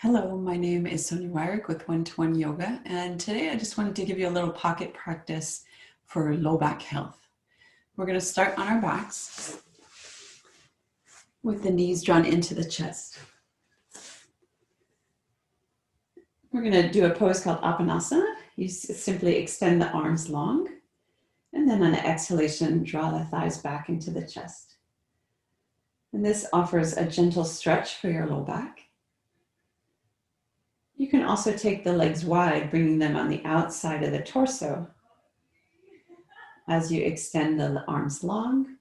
Hello, my name is Sonia WEIRICH with One-to-One Yoga, and today I just wanted to give you a little pocket practice for low back health. We're going to start on our backs with the knees drawn into the chest. We're going to do a pose called Apanasana. You simply extend the arms long, and then on an exhalation, draw the thighs back into the chest. And this offers a gentle stretch for your low back. You can also take the legs wide, bringing them on the outside of the torso as you extend the arms long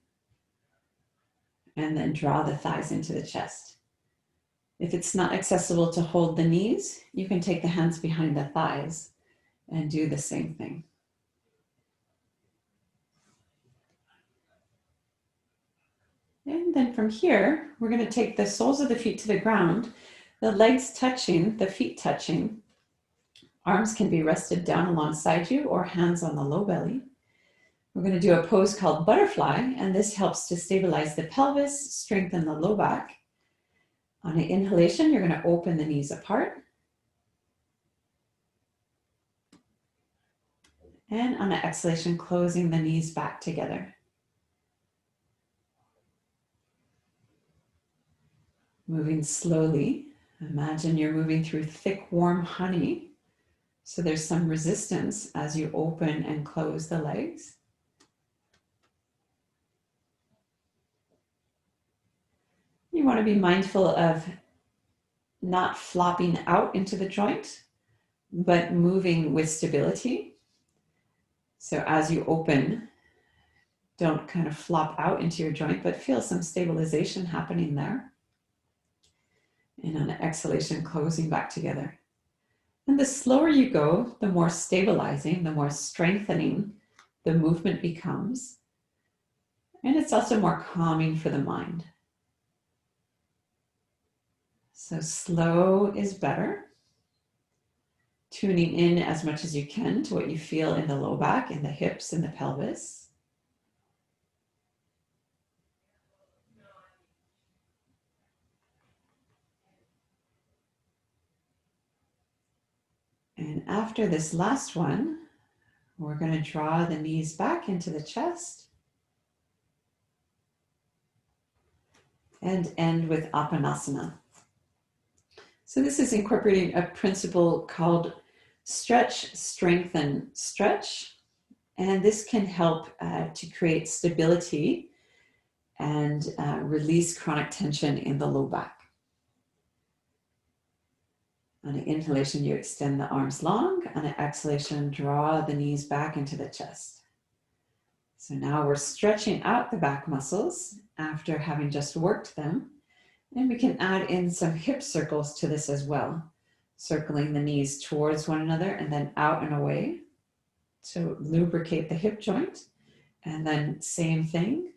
and then draw the thighs into the chest. If it's not accessible to hold the knees, you can take the hands behind the thighs and do the same thing. And then from here, we're going to take the soles of the feet to the ground. The legs touching, the feet touching. Arms can be rested down alongside you or hands on the low belly. We're going to do a pose called butterfly, and this helps to stabilize the pelvis, strengthen the low back. On an inhalation, you're going to open the knees apart. And on an exhalation, closing the knees back together. Moving slowly. Imagine you're moving through thick, warm honey. So there's some resistance as you open and close the legs. You want to be mindful of not flopping out into the joint, but moving with stability. So as you open, don't kind of flop out into your joint, but feel some stabilization happening there. And on an exhalation, closing back together. And the slower you go, the more stabilizing, the more strengthening the movement becomes. And it's also more calming for the mind. So slow is better. Tuning in as much as you can to what you feel in the low back, in the hips, in the pelvis. And after this last one, we're going to draw the knees back into the chest and end with Apanasana. So this is incorporating a principle called stretch, strengthen, stretch. And this can help to create stability and release chronic tension in the low back. On an inhalation, you extend the arms long. On an exhalation, draw the knees back into the chest. So now we're stretching out the back muscles after having just worked them. And we can add in some hip circles to this as well, circling the knees towards one another and then out and away to lubricate the hip joint. And then same thing,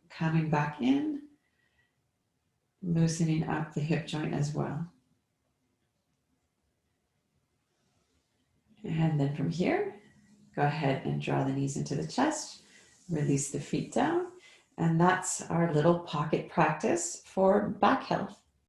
coming back in, loosening up the hip joint as well. And then from here, go ahead and draw the knees into the chest, release the feet down, and that's our little pocket practice for back health.